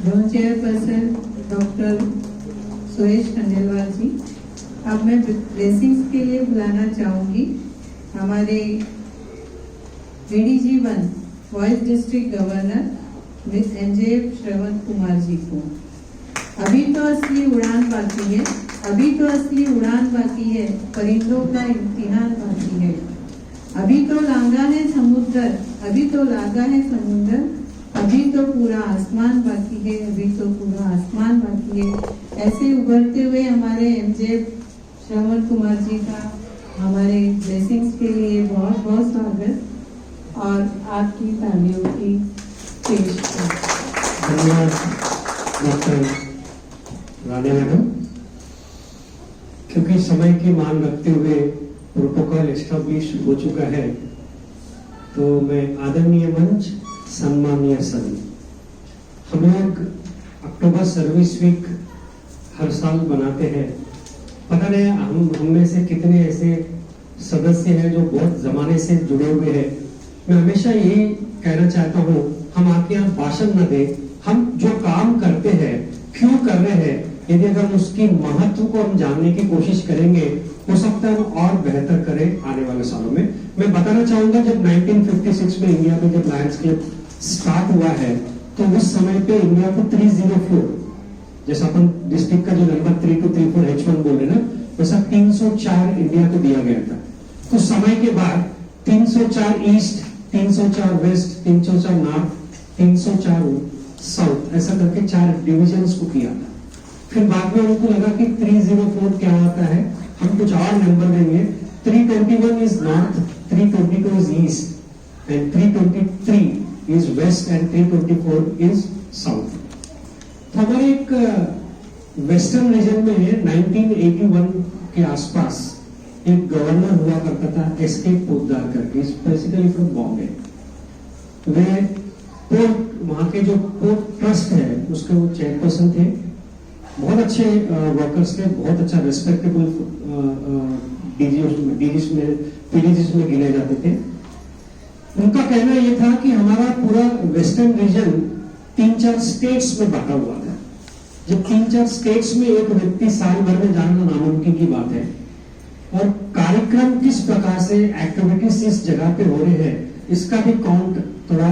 A: zone chairperson doctor Suresh Khandelwal ji. अब मैं ब्लेसिंग्स के लिए बुलाना चाहूंगी हमारे DDG 1 vice district governor MJF Shravan Kumar ji को। अभी तो असली उड़ान बाकी है, अभी तो असली उड़ान बाकी है, परिंदों का इम्तिहान बाकी है। अभी तो लांगा है समुद्र, अभी तो लागा है समुद्र, अभी तो पूरा आसमान बाकी है, अभी तो पूरा आसमान बाकी है। ऐसे उभरते हुए हमारे MJF श्रवण कुमार जी का हमारे ब्लेसिंग्स के लिए बहुत बहुत स्वागत और आपकी तालियों की पेश।
B: धन्यवाद डॉक्टर राणे मैडम। क्योंकि समय की मांग रखते हुए प्रोटोकॉल एस्टेब्लिश हो चुका है, तो मैं आदरणीय मंच, सम्मानीय सभी, हम लोग अक्टूबर सर्विस वीक हर साल बनाते हैं। पता नहीं हम में से कितने ऐसे सदस्य हैं जो बहुत जमाने से जुड़े हुए हैं। मैं हमेशा यही कहना चाहता हूँ, हम आपके यहाँ भाषण न दें, हम जो काम करते हैं क्यों कर रहे हैं, यदि अगर उसकी महत्व को हम जानने की कोशिश करेंगे, हो सकता है हम और बेहतर करें आने वाले सालों में। मैं बताना चाहूंगा, जब 1956 में इंडिया में जब लायंस क्लब स्टार्ट हुआ है, तो उस समय पे इंडिया को 304, जैसा अपन डिस्ट्रिक्ट का जो नंबर 3234 H1 बोल रहे ना, वैसा 304 इंडिया को दिया गया था। तो समय के बाद 304 ईस्ट, 304 वेस्ट, 304 नॉर्थ, 304 साउथ, ऐसा करके 4 डिविजन्स को किया था। फिर बाद में उनको लगा कि 304 क्या होता है, हम कुछ और नंबर देंगे। 321 is north, 322 is east and 323 is west and 324 is south. तो हमारे एक वेस्टर्न रीजन में 1981 के आसपास एक गवर्नर हुआ करता था, एसके पोद्दार करके, basically from Bombay. Way port, वहां के जो पोर्ट ट्रस्ट है उसके वो चेयरपर्सन थे। बहुत अच्छे वर्कर्स थे, बहुत अच्छा रेस्पेक्टेबल पीडीजीज में गिने जाते थे। उनका कहना यह था कि हमारा पूरा वेस्टर्न रीजन 3-4 स्टेट्स में बांटा हुआ था। जब 3-4 स्टेट्स में एक व्यक्ति साल भर में जाना नामुमकिन की बात है,
J: और कार्यक्रम किस प्रकार से एक्टिविटीज इस जगह पे हो रहे हैं इसका भी काउंट थोड़ा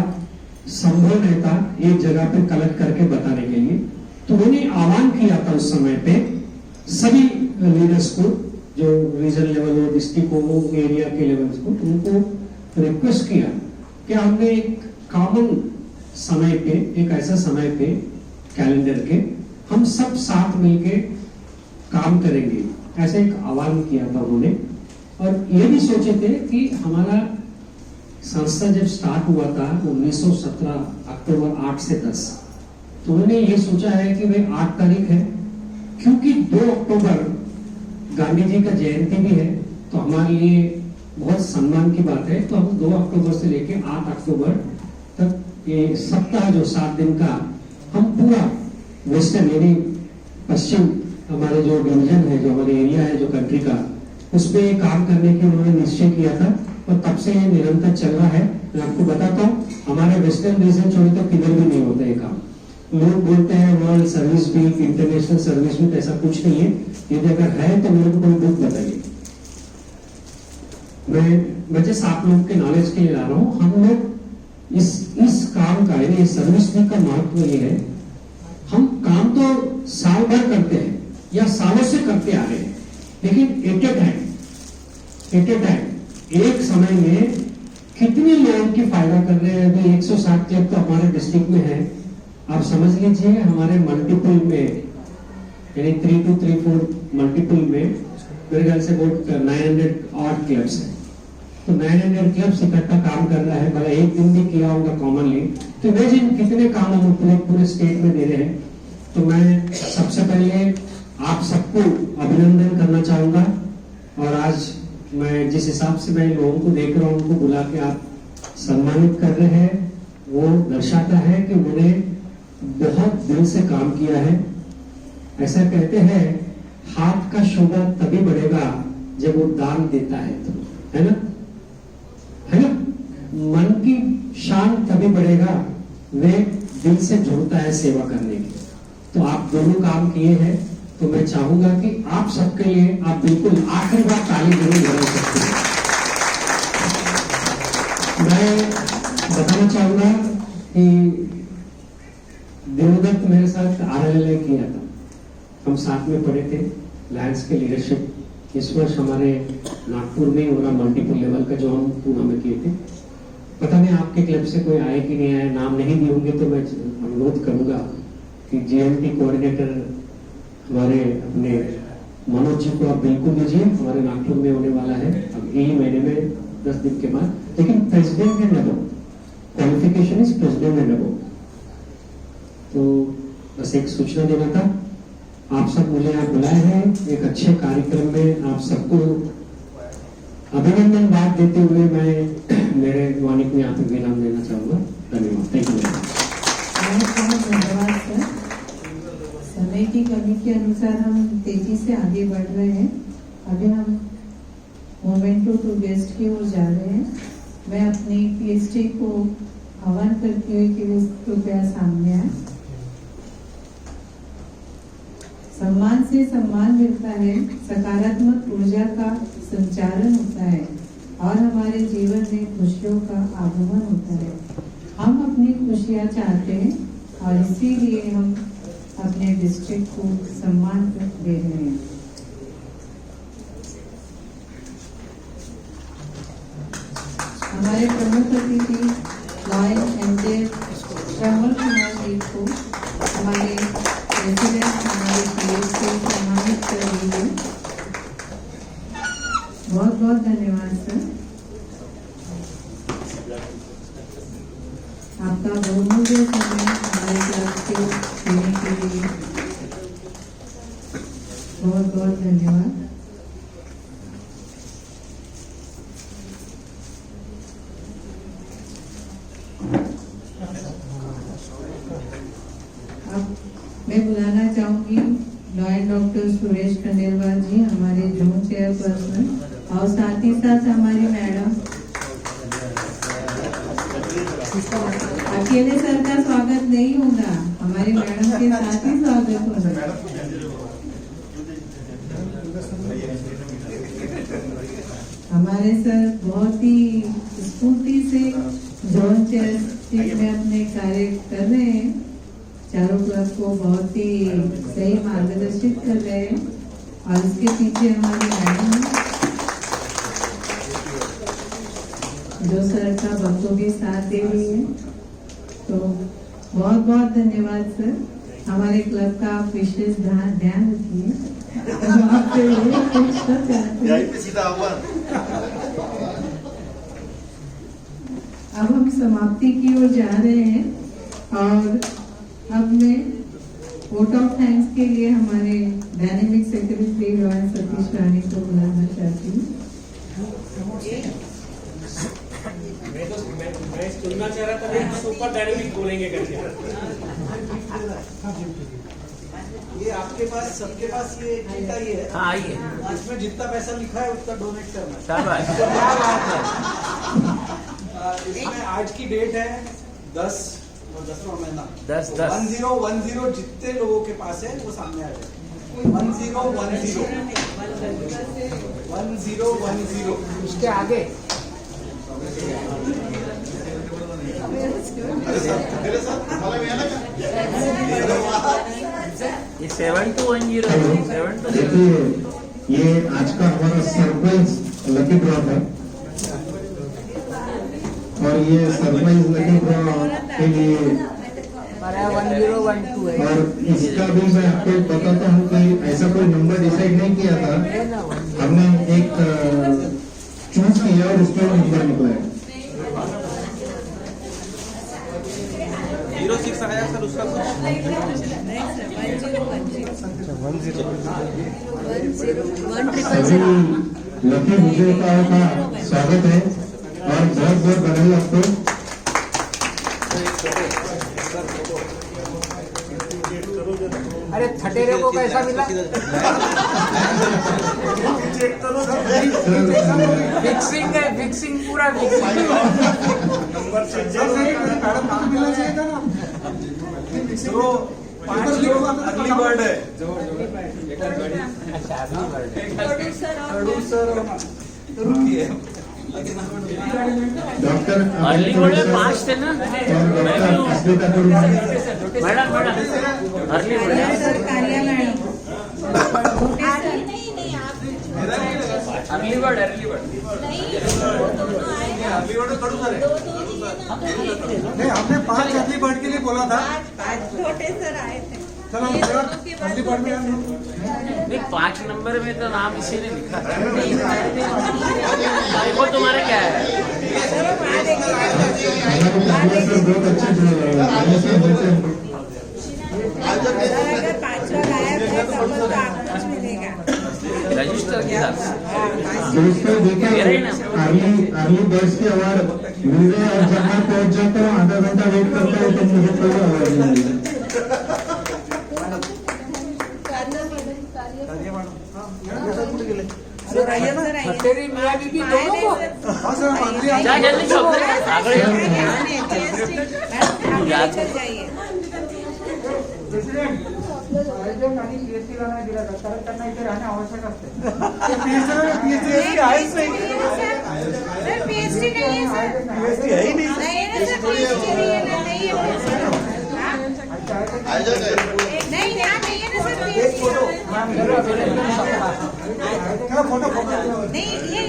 J: संभव रहता एक जगह पे कलेक्ट करके बताने के लिए। तो उन्होंने आह्वान किया था उस समय पे सभी लीडर्स को, जो रीजनल लेवल हो, डिस्ट्रिक्ट हो, एरिया के लेवल को, उनको रिक्वेस्ट किया कि हमने एक कॉमन समय पे, एक ऐसा समय पे कैलेंडर के हम सब साथ मिलके काम करेंगे, ऐसा एक आह्वान किया था उन्होंने। और ये भी सोचे थे कि हमारा संस्था जब स्टार्ट हुआ था 1917 अक्टूबर 8 से 10, तो उन्होंने ये सोचा है कि भाई 8 तारीख है, क्योंकि 2 अक्टूबर गांधी जी का जयंती भी है, तो हमारे लिए बहुत सम्मान की बात है। तो हम 2 अक्टूबर से लेके 8 अक्टूबर तक ये सप्ताह जो 7 दिन का हम पूरा वेस्टर्न यानी पश्चिम हमारे जो डिवीजन है, जो हमारे एरिया है, जो कंट्री का, उस पे काम करने की उन्होंने निश्चय किया था और तब से ये निरंतर चल रहा है। मैं आपको बताता हूँ, हमारे वेस्टर्न रीजन छोड़े तो किधर भी नहीं होता ये काम। लोग बोलते हैं वर्ल्ड सर्विस भी, इंटरनेशनल सर्विस भी, ऐसा कुछ नहीं है। यदि अगर है तो मेरे को कोई बुक बताइए। मैं जैसे आप लोग के नॉलेज के लिए ला रहा हूँ, हम लोग इस काम का यानी सर्विस का महत्व ये है, हम काम तो साल भर करते हैं या सालों से करते आ रहे हैं, लेकिन एट ए टाइम एक समय में कितने लोगों की फायदा कर रहे हैं। अभी 160 क्लब तो हमारे डिस्ट्रिक्ट में है, आप समझ लीजिए हमारे मल्टीपल में यानी 3 to 3-4 मल्टीपल में मेरे ख्याल से बहुत 900 ऑड क्लब्स है। तो 900 क्लब्स इकट्ठा काम कर रहा है, भला एक दिन भी किया होगा कॉमनली, तो इमेजिन कितने काम हम पूरे स्टेट में दे रहे हैं। तो मैं सबसे पहले आप सबको अभिनंदन करना चाहूंगा, और आज मैं जिस हिसाब से मैं लोगों को देख रहा हूं, उनको बुला के आप सम्मानित कर रहे हैं, वो दर्शाता है कि उन्होंने बहुत दिल से काम किया है। ऐसा कहते हैं हाथ का शोभा तभी बढ़ेगा जब वो दान देता है, तो है ना, है ना। मन की शान तभी बढ़ेगा वे दिल से जुड़ता है सेवा करने की। तो आप दोनों काम किए हैं, तो मैं चाहूंगा कि आप सबके लिए आप बिल्कुल आखिरी बार ताली जरूर बजा सकते हैं। मैं बताना चाहूंगा कि देवदत्त मेरे साथ RLLA किया था, हम साथ में पढ़े थे, लायंस के लीडरशिप इस वर्ष हमारे नागपुर में हो रहा मल्टीपल लेवल का जो हम पूना में किए थे। पता नहीं आपके क्लब से कोई आए कि नहीं आए, नाम नहीं दिए होंगे तो मैं अनुरोध करूंगा कि GMT कोऑर्डिनेटर हमारे अपने मनोज जी को आप बिल्कुल दीजिए, हमारे नागपुर में होने वाला है अब यही महीने में 10 दिन के बाद। लेकिन president and above, qualification is president and above. तो बस एक सूचना देना था, आप सब मुझे यहाँ बुलाए हैं एक अच्छे कार्यक्रम में, आप सबको अभिनंदन बात देते हुए मैं मेरे वाणी को यहाँ पे विराम देना चाहूंगा। धन्यवाद, थैंक यू।
A: धन्यवाद सर। समय की कमी के अनुसार हम तेजी से आगे बढ़ रहे हैं। अभी हम मोमेंटो टू गेस्ट की ओर जा रहे हैं। मैं अपनी PhD को आह्वान करती हुई कि वो कृपया सामने आए। सम्मान से सम्मान मिलता है, सकारात्मक ऊर्जा का संचारण होता है और हमारे जीवन में खुशियों का आगमन होता है। हम अपनी खुशियाँ चाहते हैं और इसीलिए हम अपने डिस्ट्रिक्ट को सम्मान दे रहे हैं। हमारे प्रमुख अतिथि लॉयन MJ श्रवण कुमार जी को हमारे प्रेसिडेंट हमारे PA से सम्मानित कर रही है। बहुत बहुत धन्यवाद सर, आपका बहुमूल्य समय हमारे क्लब को देने के लिए बहुत बहुत धन्यवाद। अब मैं बुलाना चाहूंगी लॉयन डॉक्टर सुरेश खंडेलवाल जी, हमारे जोन चेयरपर्सन, और साथ ही साथ हमारी मैडम। अकेले सर का स्वागत नहीं होगा, हमारी मैडम के साथ ही स्वागत होगा। हमारे सर बहुत ही स्फूर्ति से जोन चेयरशिप में अपने कार्य कर रहे हैं, चारों क्लब को बहुत ही सही मार्गदर्शित कर रहे हैं और इसके पीछे हमारी मैडम है जो सर का बखूबी साथ दे रही है। तो बहुत बहुत धन्यवाद सर, हमारे क्लब का आप विशेष ध्यान रखिए।
E: यहीं पे सीधा आह्वान।
A: अब हम समाप्ति की ओर जा रहे हैं और अब मैं वोट ऑफ थैंक्स के लिए हमारे डायनेमिक सेक्रेटरी रॉयल सतीश रानी को बुलाना चाहती हूँ।
C: मैं सुनना चाह रहा था कि सुपर डायनेमिक बोलेंगे करके।
D: ये आपके पास सबके पास ये चिट्ठा ही है।
G: हाँ आइए,
D: इसमें जितना पैसा लिखा है उतना डोनेट करना है।
G: शाबाश।
D: क्या बात है। इसमें आज की डेट है 10वां महीना 10 जितने लोगों के पास है वो सामने आ जाए। 1010 उसके आगे
G: ये 7210
J: देखिए, ये आज का हमारा सरप्राइज लकी ड्रॉ है और ये सरप्राइज लकी ड्रॉ के लिए
F: 1012 है।
J: और इसका भी मैं आपको बताता हूँ कि ऐसा कोई नंबर डिसाइड नहीं किया था, हमने एक चूज किया और उसमें वो नंबर निकला है।
E: 06 आया सर उसका
J: सभी लकी विजेताओं का स्वागत है और बहुत बहुत बधाई आपको।
D: अरे ठटेरे को कैसा मिला? फिक्सिंग है, फिक्सिंग पूरा फिक्सिंग।
E: तो 5 लोग अगली बर्ड है। रुकिए
J: डॉक्टर
G: अर्ली बोर्ड में 5 थे ना।
J: Doctor Asmita Kurma,
G: madam early board है।
A: Sir Kalia madam,
G: early bird
E: अगली बर्ड करूँ सर
B: नहीं, हमने 5 अर्ली बर्ड के लिए बोला था।
F: छोटे सर आए थे।
B: चलो अर्ली बर्ड में
G: नहीं, 5 नंबर में तो नाम इसी ने लिखा है। वो तुम्हारा क्या है?
J: हमारे कालिया सर बहुत अच्छे कालिया सर बहुत
F: अगर 5 लोग आए थे तो आपको कुछ मिलेगा।
G: रजिस्टर के साथ
J: दोस्तों देखिए, अर्ली बर्ड्स के अवार्ड मिल रहे और जब मैं पहुंच जाता हूँ आधा घंटा वेट करता हूँ तो मुझे कोई अवार्ड नहीं मिलता।
F: सर आइए ना।
D: ठटेरी मियाँ बीबी दोनों को।
B: हाँ सर, हम अगली
G: जा जल्दी शॉप पे आगे
F: चल जाइए।
D: पीएचडी लाना दिला कारण त्यांना इथे राहणे आवश्यक असते।
F: सर पीएचडी नहीं है सर।
E: पीएचडी है ही नहीं।
F: नहीं है ना सर, पीएचडी नहीं है सर।
E: आ जाओ
F: नहीं यहाँ नहीं है ना सर पीएचडी। नहीं ये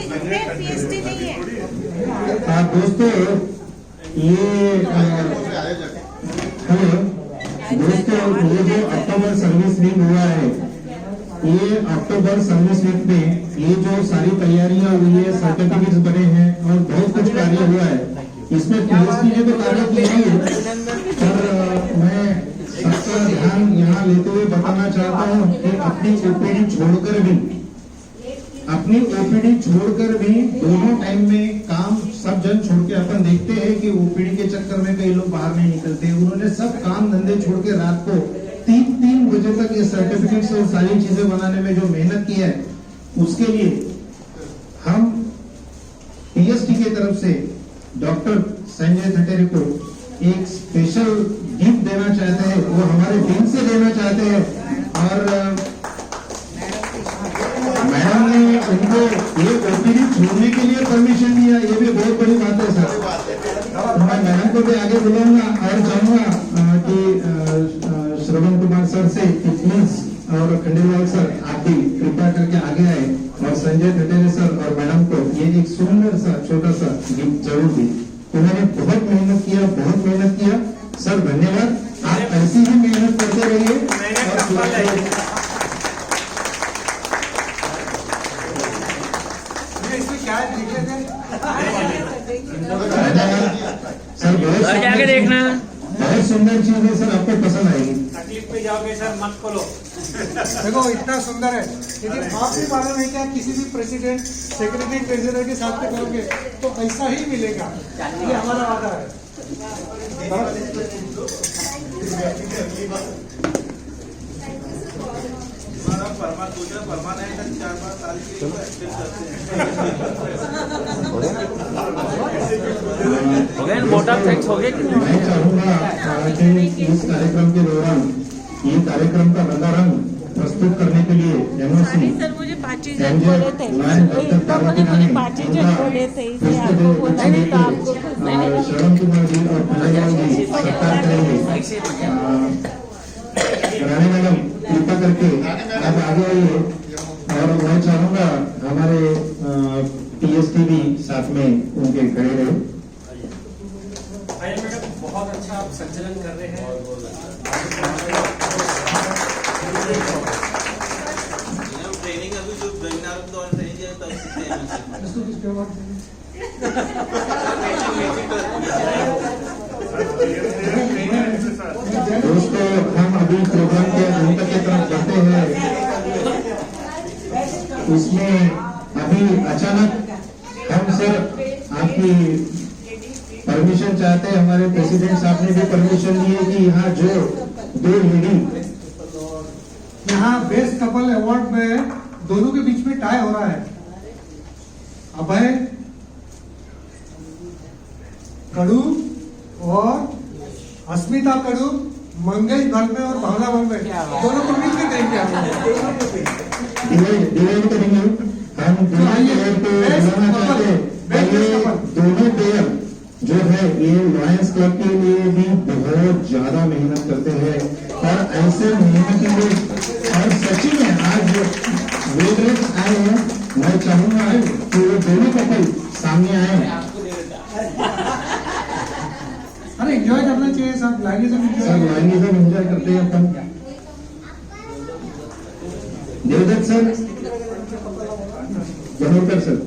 F: पीएचडी नहीं है।
J: दोस्तों ये हेलो दोस्तों, ये जो अक्टूबर सर्विस वीक हुआ है, ये अक्टूबर सर्विस वीक में ये जो सारी तैयारियां हुई है, सर्टिफिकेट्स बने हैं और बहुत कुछ कार्य हुआ है। इसमें पीएचडी ने तो कार्य किया ही है, पर मैं सबका ध्यान यहाँ लेते हुए बताना चाहता हूँ कि अपनी ओपीडी छोड़कर भी दोनों टाइम में काम सब जन छोड़ के अपन देखते हैं कि ओपीडी के चक्कर में कई लोग बाहर नहीं निकलते। उन्होंने सब काम धंधे छोड़ के रात को 3 बजे तक ये सर्टिफिकेट्स और सारी चीजें बनाने में जो मेहनत की है, उसके लिए हम पीएसटी की तरफ से डॉक्टर संजय ठटेरे को एक स्पेशल गिफ्ट देना चाहते हैं, वो हमारे दिल से देना चाहते हैं। और मैडम ने उनको 1
K: सीढ़ी छोड़ने के लिए परमिशन दिया, ये भी बहुत बड़ी बात है सर। मैं मैडम को भी आगे बुलाऊंगा और चाहूंगा कि श्रवण कुमार सर से प्लीज और खंडेलवाल सर आप भी कृपा करके आगे आए और संजय ठटेरे सर और मैडम को ये एक सुंदर सा छोटा सा गिफ्ट जरूर दी। उन्होंने बहुत मेहनत किया सर, धन्यवाद। आप ऐसी ही मेहनत करते रहिए।
B: इसमें क्या है देख लेते हैं।
K: सर
G: घर जाके देखना।
K: बहुत सुंदर चीज है सर, आपको पसंद आएगी।
C: तकलीफ में जाओगे सर, मत खोलो।
B: देखो इतना सुंदर है, लेकिन आप भी मालूम है क्या, किसी भी प्रेसिडेंट सेक्रेटरी ट्रेजरर के साथ में करोगे तो ऐसा ही मिलेगा, ये हमारा वादा है।
G: हो गए मोटा फिक्स हो गए कि नहीं?
K: मैं चाहूंगा कि इस कार्यक्रम के दौरान ये कार्यक्रम का रंगारंग प्रस्तुत करने के लिए एमओसी
F: सर मुझे 5 चीजें बोले थे, मुझे 5 चीजें बोले थे, इसलिए आपको बोला नहीं तो आपको
K: श्रवण कुमार जी और खंडेलवाल जी सत्कार करेंगे। रानी मैडम कृपा करके आप आगे आइए और मैं चाहूंगा हमारे पीएसटी भी साथ में उनके खड़े रहे।
C: आइए मैडम, बहुत अच्छा आप संचालन कर रहे हैं।
G: ट्रेनिंग अभी जो वेबिनार के दौरान ट्रेनिंग है तब सीखते हैं।
K: दोस्तों हम अभी प्रोग्राम के अंत की तरफ बढ़ते हैं। उसमें अभी अचानक हम सर आपकी परमिशन चाहते हैं, हमारे प्रेसिडेंट साहब ने भी परमिशन दी है कि यहाँ जो 2 लेडी
B: यहाँ बेस्ट कपल अवार्ड में दोनों के बीच में टाई हो रहा है। अभय कड़ू और अस्मिता कड़ू मंगेश भरमे और भावना भरमे दोनों को मिलकर करेंगे आप
K: डिवाइड करेंगे। हम दोनों पेयर को बुलाना चाहते हैं। दोनों पेयर जो है ये लॉयंस क्लब के लिए भी बहुत ज्यादा मेहनत करते हैं और ऐसे मेहनती लोग और सच्ची में आज वेटरेट्स आए हैं, मैं चाहूंगा कि वो दोनों कपल सामने आए।
B: अरे एंजॉय करना चाहिए सब, लाइनिज्म
K: एंजॉय करते हैं अपन। Devdatt sir, Janottar sir,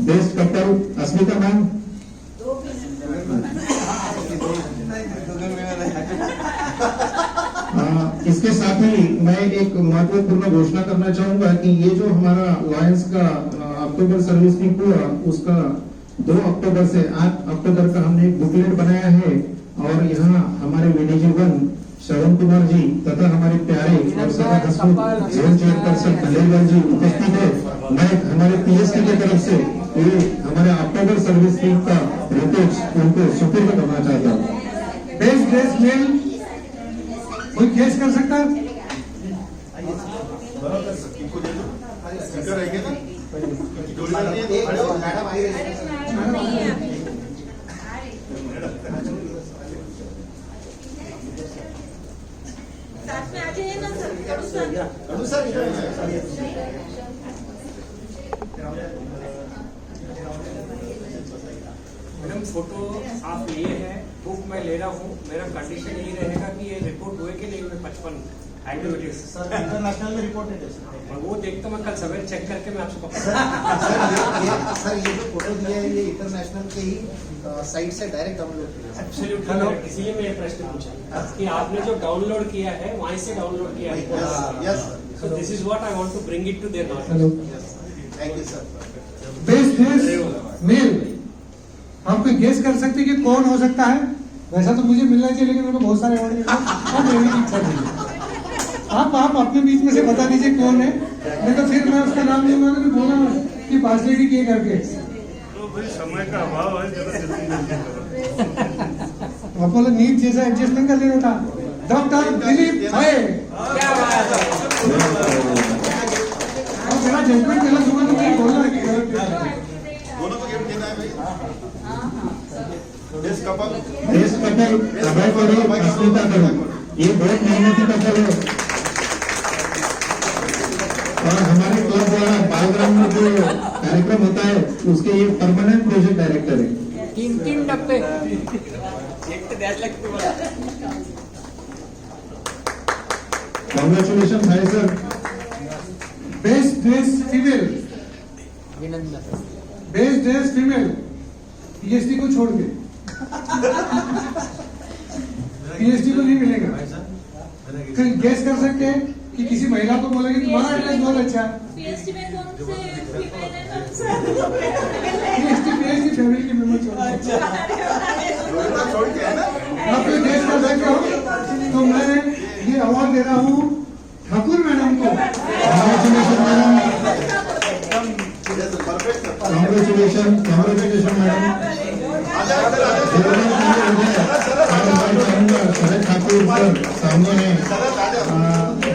K: best couple Asmita ma'am, इसके साथ ही मैं एक महत्वपूर्ण घोषणा करना चाहूंगा कि ये जो हमारा लॉयंस का अक्टूबर सर्विस वीक हुआ उसका 2 अक्टूबर से 8 अक्टूबर का हमने एक बुकलेट बनाया है और यहाँ हमारे विनिजीवन श्रवण कुमार जी तथा हमारे प्यारे और सदा हसमुख जोन चेयरपर्सन खंडेलवाल जी उपस्थित है। मैं हमारे पीएसटी की तरफ से ये हमारे अक्टूबर सर्विस वीक का रिपोर्ट उनको सुपुर्द करना चाहता हूँ।
B: बेस्ट ड्रेस मेल कोई गेस कर सकता है?
F: साथ में आ जाइए ना सर,
C: मैडम फोटो आप लिए हैं, बुक मैं ले रहा हूँ, मेरा कंडीशन यही रहेगा कि ये रिपोर्ट हुए कि नहीं हुए 55 एक्टिविटीज।
D: सर इंटरनेशनल में रिपोर्टेड है
C: और वो देखता मैं कल सवेरे चेक करके मैं आपको
D: सर ये जो फोटो दिया है ये इंटरनेशनल के ही साइट से डायरेक्ट डाउनलोड किया है।
C: एब्सोल्युटली, इसीलिए मैं ये प्रश्न पूछा कि आपने जो डाउनलोड किया है वहीं से डाउनलोड किया है। So this is what I want to bring it to their knowledge.
D: Thank you sir.
B: Best dress male आप कोई गेस कर सकते हैं कि कौन हो सकता है? वैसा तो मुझे मिलना चाहिए लेकिन मेरे को बहुत सारे अवार्ड मिले और मेरी भी इच्छा थी। आप अपने बीच में से बता दीजिए कौन है, नहीं तो फिर मैं उसका नाम नहीं मानूंगा कि बोला कि पासलेटी के करके।
H: तो भाई समय का अभाव है, जरा जल्दी करो।
B: आपको नीट जैसा एडजस्टमेंट कर लेना था। डॉक्टर दिलीप भाई, क्या बात है।
K: अस्मिता करूं, ये बहुत मेहनती का फल है। और हमारे क्लब द्वारा बालग्राम में जो कार्यक्रम होता है उसके ये परमानेंट प्रोजेक्ट डायरेक्टर है।
F: 3 डब्बे
K: कॉन्ग्रेचुलेशन भाई sir.
B: Best dress female, best dress female PhD को छोड़ के, पीएचडी को नहीं मिलेगा। गैस कर सकते हैं कि किसी महिला को बोलेंगे तुम्हारा ड्रेस बहुत अच्छा है। पीएचडी फैमिली के मेंबर छोड़ के आप लोग गैस कर सकते हो। तो मैं ये अवार्ड दे रहा हूँ ठाकुर मैडम को।
K: Congratulation madam. Sharad Thakur sir सामने हैं।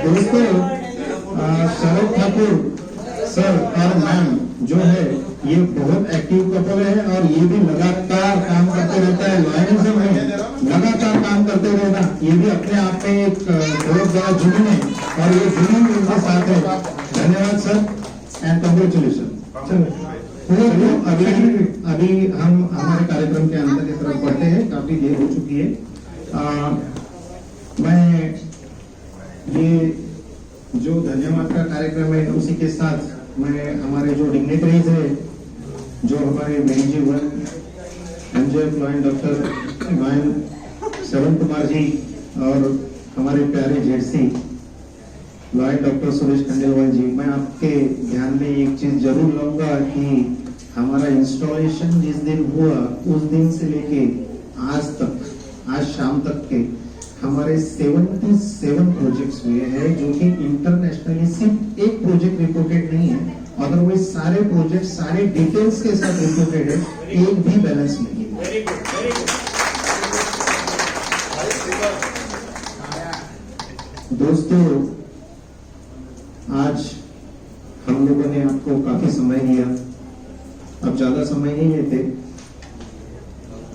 K: दोस्तों, शरद ठाकुर सर और मैम जो है ये बहुत एक्टिव कपल है और ये भी लगातार काम करते रहता है। लॉयंस में लगातार काम करते रहना ये भी अपने आप में एक बहुत बड़ा जुनून है और ये जुनून उनके साथ है। धन्यवाद सर एंड कॉन्ग्रेचुलेशन। अभी हम हमारे कार्यक्रम के अंत की तरफ बढ़ते हैं, काफी देर हो चुकी है। मैं ये जो धन्यवाद का कार्यक्रम है उसी के साथ मैं हमारे जो डिग्नेटरीज है, जो हमारे मेरी one MJF lion doctor lion Shravan Kumar ji और हमारे प्यारे ZC lion doctor Suresh Khandelwal ji, मैं आपके ध्यान में एक चीज जरूर लाऊंगा कि हमारा इंस्टॉलेशन जिस दिन हुआ उस दिन से लेके आज तक, आज शाम तक के हमारे 77 प्रोजेक्ट्स हुए हैं, जो कि इंटरनेशनली सिर्फ एक प्रोजेक्ट रिपोर्टेड नहीं है, अदरवाइज सारे प्रोजेक्ट सारे डिटेल्स के साथ रिपोर्टेड है, एक भी बैलेंस नहीं है। दोस्तों, आज हम लोगों ने आपको काफी समय दिया, अब ज्यादा समय नहीं लेते।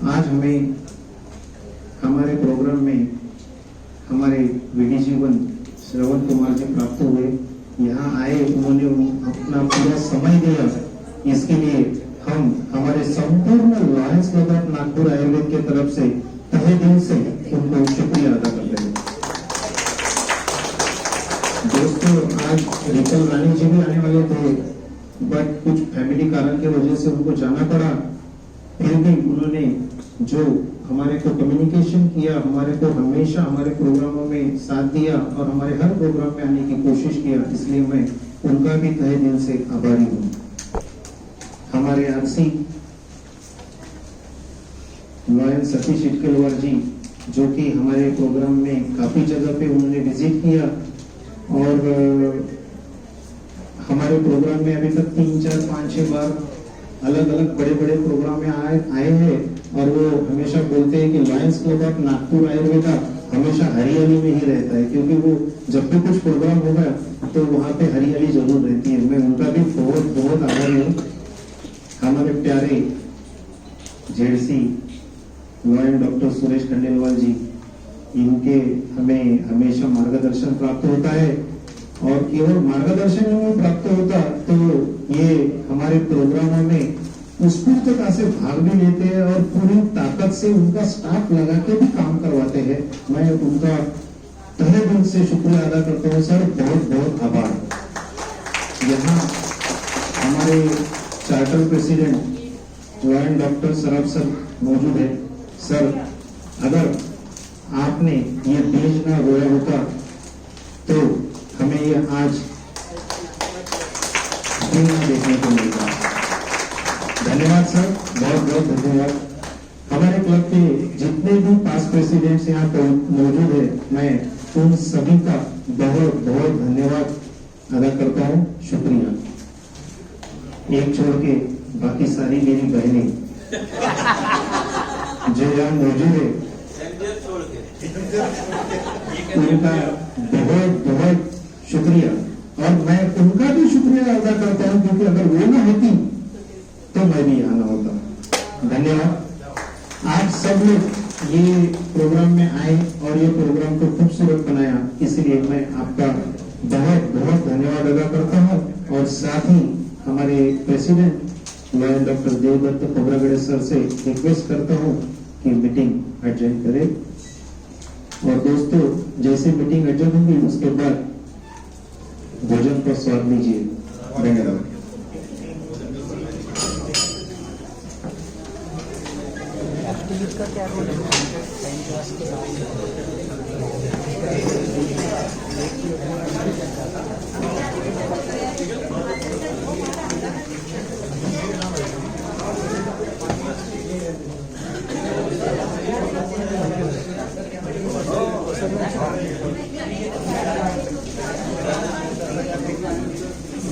K: आज हमें हमारे प्रोग्राम में हमारे वीडी जीवन श्रवण कुमार जी प्राप्त हुए, यहाँ आए, उन्होंने अपना पूरा समय दिया। इसके लिए हम हमारे संपूर्ण lions club of Nagpur Ayurveda के तरफ से तहे दिल से उनको शुक्रिया अदा करते हैं। दोस्तों, आज रिकल रानी जी भी आने वाले थे, बट कुछ फैमिली कारण की वजह से उनको जाना पड़ा। फिर भी उन्होंने जो हमारे को कम्युनिकेशन किया, हमारे को हमेशा हमारे प्रोग्रामों में साथ दिया और हमारे हर प्रोग्राम में आने की कोशिश किया, इसलिए मैं उनका भी तहे दिल से आभारी हूँ। हमारे आरसी लॉयन सतीश इटकेलवार जी, जो कि हमारे प्रोग्राम में काफी जगह पे उन्होंने विजिट किया और हमारे प्रोग्राम में अभी तक 3, 4, 5, 6 बार अलग अलग बड़े बड़े प्रोग्राम में आए हैं और वो हमेशा बोलते हैं कि lions club of Nagpur Ayurveda हमेशा हरियाली में ही रहता है, क्योंकि वो जब भी कुछ प्रोग्राम होगा तो वहाँ पे हरियाली जरूर रहती है। मैं उनका भी बहुत बहुत आभारी हूँ। हमारे प्यारे ZC lion doctor Suresh Khandelwal ji, इनके हमें हमेशा मार्गदर्शन प्राप्त होता है और केवल मार्गदर्शन में प्राप्त होता तो ये हमारे प्रोग्रामों में उत्स्फूर्तता से भाग भी लेते हैं और पूरी ताकत से उनका स्टाफ लगा के भी काम करवाते हैं। मैं उनका तहे दिल से शुक्रिया अदा करता हूँ सर, बहुत बहुत आभार। यहाँ हमारे charter president lion doctor Saraf sir मौजूद है। सर, अगर आपने ये बीज ना बोया होता तो हमें ये आज देखने को मिलता। धन्यवाद सर, बहुत बहुत धन्यवाद। हमारे क्लब के जितने भी पास्ट प्रेसिडेंट्स यहाँ पर मौजूद है, मैं उन सभी का बहुत बहुत धन्यवाद अदा करता हूँ, शुक्रिया। एक छोड़ के बाकी सारी मेरी बहनें जो यहाँ मौजूद है, उनका बहुत बहुत शुक्रिया और मैं उनका भी शुक्रिया अदा करता हूँ, क्योंकि अगर वो ना होती तो मैं भी यहाँ ना होता। धन्यवाद। आप सब लोग ये प्रोग्राम में आए और ये प्रोग्राम को खूबसूरत बनाया, इसलिए मैं आपका बहुत बहुत धन्यवाद अदा करता हूँ। और साथ ही हमारे president lion doctor Devdatta Khobragade sir से रिक्वेस्ट करता हूँ कि मीटिंग एडजर्न करें। और दोस्तों, जैसे मीटिंग एडजर्न होगी उसके बाद भोजन का स्वाद लीजिए। धन्यवाद।
F: Thank you.